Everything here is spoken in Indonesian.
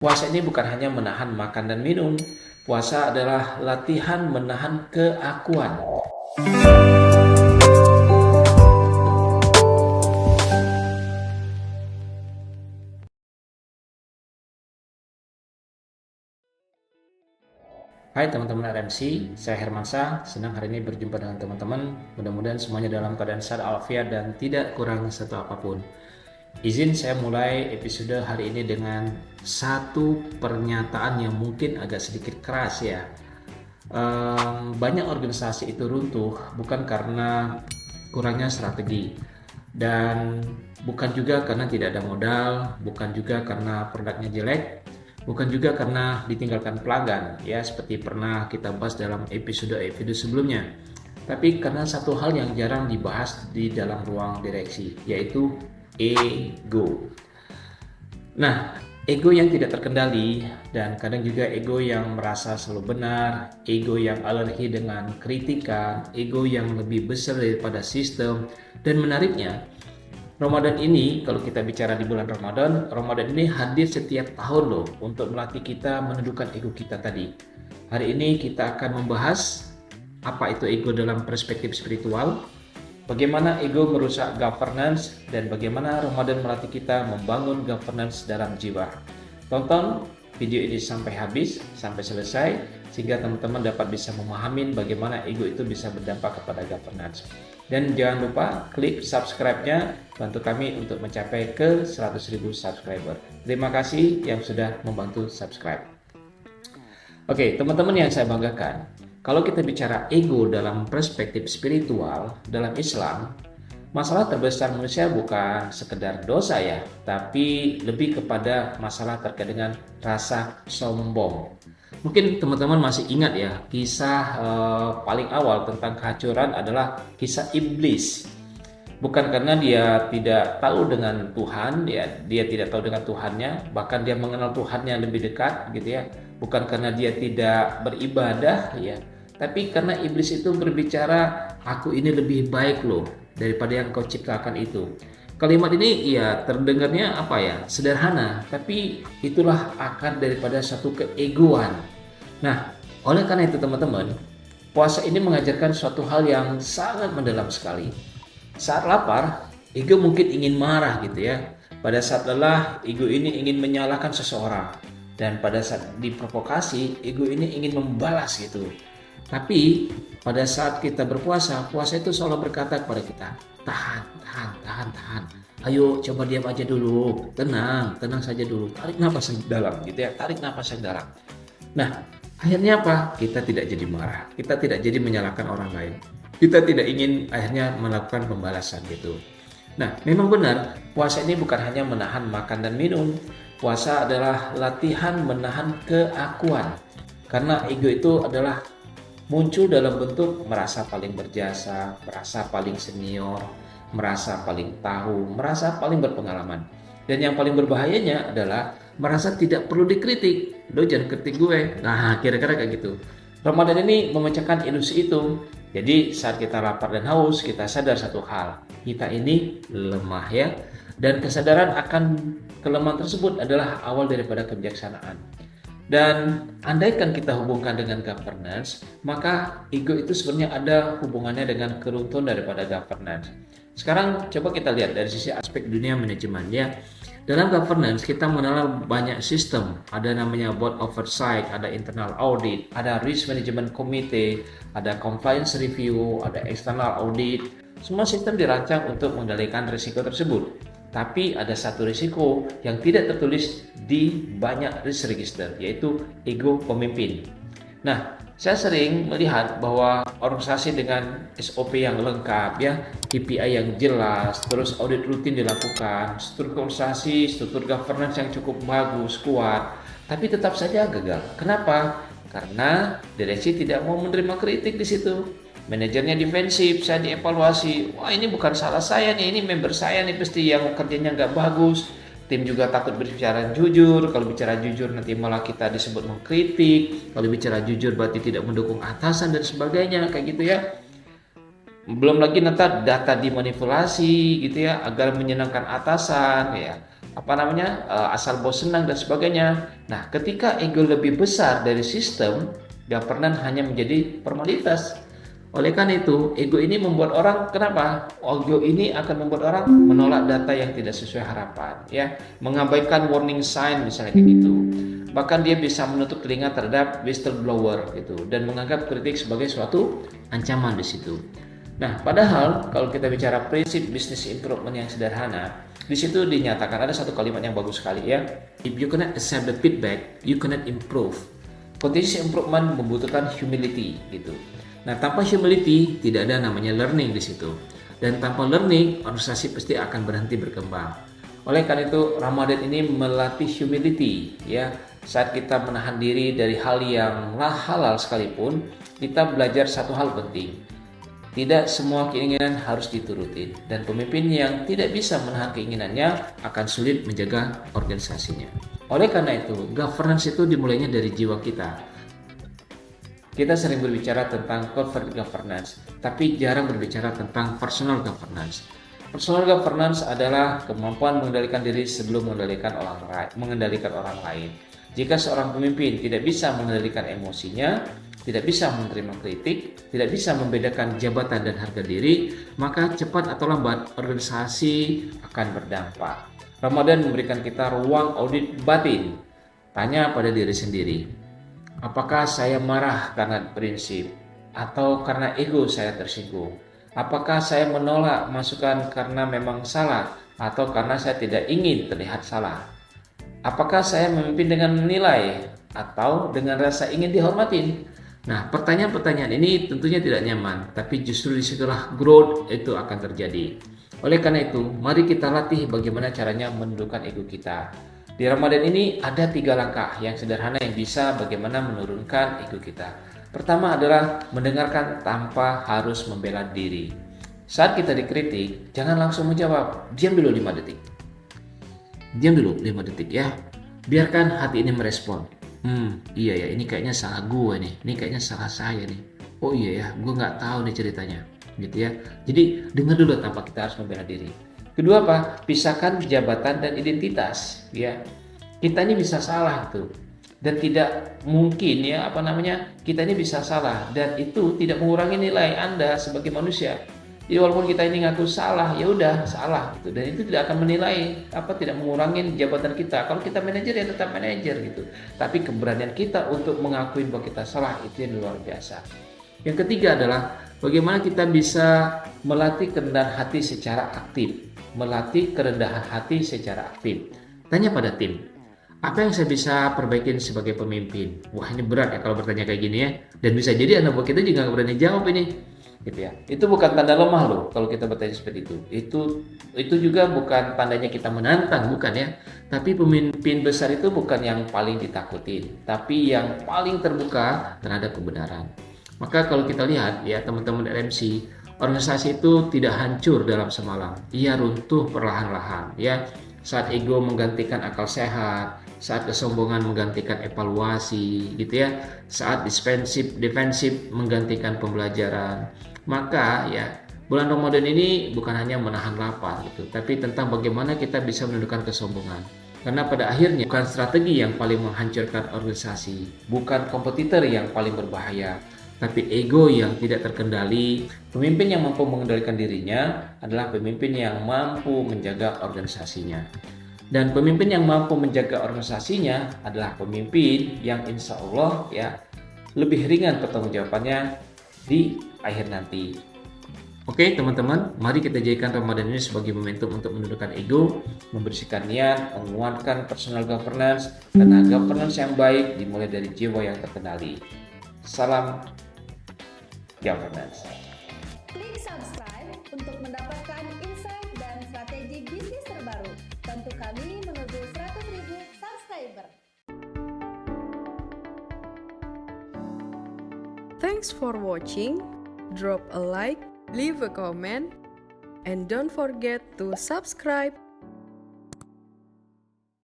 Puasa ini bukan hanya menahan makan dan minum, puasa adalah latihan menahan keakuan. Hai teman-teman RMC, saya Hermansyah, senang hari ini berjumpa dengan teman-teman. Mudah-mudahan semuanya dalam keadaan sehat walafiat dan tidak kurang satu apapun. Izin saya mulai episode hari ini dengan satu pernyataan yang mungkin agak sedikit keras ya. Banyak organisasi itu runtuh bukan karena kurangnya strategi, dan bukan juga karena tidak ada modal, bukan juga karena produknya jelek, bukan juga karena ditinggalkan pelanggan ya seperti pernah kita bahas dalam episode sebelumnya, tapi karena satu hal yang jarang dibahas di dalam ruang direksi, yaitu ego. Nah, ego yang tidak terkendali dan kadang juga ego yang merasa selalu benar, ego yang alergi dengan kritikan, ego yang lebih besar daripada sistem. Dan menariknya, Ramadan ini, kalau kita bicara di bulan Ramadan ini hadir setiap tahun loh untuk melatih kita menundukkan ego kita tadi. Hari ini kita akan membahas apa itu ego dalam perspektif spiritual, bagaimana ego merusak governance, dan bagaimana Ramadan melatih kita membangun governance dalam jiwa. Tonton video ini sampai habis, sampai selesai, sehingga teman-teman dapat bisa memahami bagaimana ego itu bisa berdampak kepada governance. Dan jangan lupa klik subscribe-nya, bantu kami untuk mencapai ke 100.000 subscriber. Terima kasih yang sudah membantu subscribe. Oke, teman-teman yang saya banggakan, kalau kita bicara ego dalam perspektif spiritual, dalam Islam, masalah terbesar manusia bukan sekedar dosa ya, tapi lebih kepada masalah terkait dengan rasa sombong. Mungkin teman-teman masih ingat ya, kisah paling awal tentang kehancuran adalah kisah iblis. Bukan karena dia tidak tahu dengan Tuhan, ya, dia tidak tahu dengan Tuhannya, bahkan dia mengenal Tuhannya lebih dekat gitu ya. Bukan karena dia tidak beribadah ya, tapi karena iblis itu berbicara, aku ini lebih baik loh daripada yang kau ciptakan itu. Kalimat ini ya terdengarnya apa ya, sederhana, tapi itulah akar daripada satu keegoan. Nah, oleh karena itu teman-teman, puasa ini mengajarkan suatu hal yang sangat mendalam sekali. Saat lapar, ego mungkin ingin marah gitu ya. Pada saat lelah, ego ini ingin menyalahkan seseorang. Dan pada saat diprovokasi, ego ini ingin membalas gitu. Tapi pada saat kita berpuasa, puasa itu selalu berkata kepada kita, tahan, tahan, tahan, tahan. Ayo coba diam aja dulu, tenang, tenang saja dulu. Tarik napas yang dalam gitu ya, tarik napas yang dalam. Nah, akhirnya apa? Kita tidak jadi marah, kita tidak jadi menyalahkan orang lain. Kita tidak ingin akhirnya melakukan pembalasan gitu. Nah, memang benar, puasa ini bukan hanya menahan makan dan minum. Puasa adalah latihan menahan keakuan. Karena ego itu adalah muncul dalam bentuk merasa paling berjasa, merasa paling senior, merasa paling tahu, merasa paling berpengalaman. Dan yang paling berbahayanya adalah merasa tidak perlu dikritik. Lo jangan kritik gue. Nah, kira-kira kayak gitu. Ramadan ini memecahkan ilusi itu. Jadi saat kita lapar dan haus, kita sadar satu hal, kita ini lemah ya. Dan kesadaran akan kelemahan tersebut adalah awal daripada kebijaksanaan. Dan andaikan kita hubungkan dengan governance, maka ego itu sebenarnya ada hubungannya dengan keruntuhan daripada governance. Sekarang coba kita lihat dari sisi aspek dunia manajemen ya. Dalam governance kita mengenal banyak sistem, ada namanya board oversight, ada internal audit, ada risk management committee, ada compliance review, ada external audit. Semua sistem dirancang untuk mengendalikan risiko tersebut. Tapi ada satu risiko yang tidak tertulis di banyak risk register, yaitu ego pemimpin. Nah, saya sering melihat bahwa organisasi dengan SOP yang lengkap ya, KPI yang jelas, terus audit rutin dilakukan, struktur organisasi, struktur governance yang cukup bagus, kuat, tapi tetap saja gagal. Kenapa? Karena direksi tidak mau menerima kritik di situ. Manajernya defensif, saya dievaluasi, wah ini bukan salah saya nih, ini member saya nih pasti yang kerjanya nggak bagus. Tim juga takut berbicara jujur, kalau bicara jujur nanti malah kita disebut mengkritik, kalau bicara jujur berarti tidak mendukung atasan dan sebagainya, kayak gitu ya. Belum lagi nanti data dimanipulasi gitu ya, agar menyenangkan atasan ya. asal bos senang dan sebagainya. Nah, ketika ego lebih besar dari sistem, governance hanya menjadi formalitas. Oleh karena itu, ego ini membuat orang, kenapa? Ego ini akan membuat orang menolak data yang tidak sesuai harapan, ya, mengabaikan warning sign misalnya kayak gitu. Bahkan dia bisa menutup telinga terhadap whistleblower gitu dan menganggap kritik sebagai suatu ancaman di situ. Nah, padahal kalau kita bicara prinsip business improvement yang sederhana, di situ dinyatakan ada satu kalimat yang bagus sekali, ya. If you cannot accept the feedback, you cannot improve. Continuous improvement membutuhkan humility gitu. Nah, tanpa humility tidak ada namanya learning di situ. Dan tanpa learning, organisasi pasti akan berhenti berkembang. Oleh karena itu, Ramadan ini melatih humility, ya. Saat kita menahan diri dari hal yang halal sekalipun, kita belajar satu hal penting. Tidak semua keinginan harus diturutin, dan pemimpin yang tidak bisa menahan keinginannya akan sulit menjaga organisasinya. Oleh karena itu, governance itu dimulainya dari jiwa kita. Kita sering berbicara tentang corporate governance, tapi jarang berbicara tentang personal governance. Personal governance adalah kemampuan mengendalikan diri sebelum mengendalikan orang lain. Jika seorang pemimpin tidak bisa mengendalikan emosinya, tidak bisa menerima kritik, tidak bisa membedakan jabatan dan harga diri, maka cepat atau lambat organisasi akan berdampak. Ramadan memberikan kita ruang audit batin. Tanya pada diri sendiri, apakah saya marah karena prinsip atau karena ego saya tersinggung? Apakah saya menolak masukan karena memang salah atau karena saya tidak ingin terlihat salah? Apakah saya memimpin dengan nilai atau dengan rasa ingin dihormatin? Nah, pertanyaan-pertanyaan ini tentunya tidak nyaman, tapi justru disitulah growth itu akan terjadi. Oleh karena itu, mari kita latih bagaimana caranya menundukkan ego kita. Di Ramadan ini ada 3 langkah yang sederhana yang bisa bagaimana menurunkan ego kita. Pertama adalah mendengarkan tanpa harus membela diri. Saat kita dikritik, jangan langsung menjawab, diam dulu 5 detik. Diam dulu 5 detik ya. Biarkan hati ini merespon. Iya ya, ini kayaknya salah gue nih. Ini kayaknya salah saya nih. Oh iya ya, gue nggak tahu nih ceritanya. Gitu ya. Jadi dengar dulu tanpa kita harus membela diri. Kedua apa? Pisahkan jabatan dan identitas. Ya, kita ini bisa salah tuh. Dan tidak mungkin kita ini bisa salah. Dan itu tidak mengurangi nilai Anda sebagai manusia. Jadi walaupun kita ini ngaku salah, ya udah salah gitu. Dan itu tidak akan tidak mengurangi jabatan kita. Kalau kita manajer ya tetap manajer gitu. Tapi keberanian kita untuk mengakui bahwa kita salah itu yang luar biasa. Yang ketiga adalah bagaimana kita bisa melatih kerendahan hati secara aktif. Tanya pada tim, apa yang saya bisa perbaikin sebagai pemimpin? Wah, ini berat ya kalau bertanya kayak gini ya. Dan bisa jadi anak buah kita juga nggak berani jawab ini. Gitu ya. Itu bukan tanda lemah loh kalau kita bertanya seperti itu. Itu juga bukan tandanya kita menantang, bukan ya. Tapi pemimpin besar itu bukan yang paling ditakutin, tapi yang paling terbuka terhadap kebenaran. Maka kalau kita lihat ya teman-teman RMC, organisasi itu tidak hancur dalam semalam. Ia runtuh perlahan-lahan ya. Saat ego menggantikan akal sehat, saat kesombongan menggantikan evaluasi gitu ya, saat defensif menggantikan pembelajaran. Maka ya bulan Ramadan ini bukan hanya menahan lapar gitu, tapi tentang bagaimana kita bisa menundukkan kesombongan. Karena pada akhirnya bukan strategi yang paling menghancurkan organisasi, bukan kompetitor yang paling berbahaya, tapi ego yang tidak terkendali. Pemimpin yang mampu mengendalikan dirinya adalah pemimpin yang mampu menjaga organisasinya. Dan pemimpin yang mampu menjaga organisasinya adalah pemimpin yang insya Allah ya lebih ringan pertanggungjawabannya di akhir nanti. Oke teman-teman, mari kita jadikan Ramadan ini sebagai momentum untuk menundukkan ego, membersihkan niat, menguatkan personal governance, karena governance yang baik dimulai dari jiwa yang terkendali. Salam governance. Klik subscribe untuk mendapatkan insight dan strategi bisnis terbaru. Bantu kami menuju 100.000 subscriber. Thanks for watching. Drop a like, leave a comment, and don't forget to subscribe.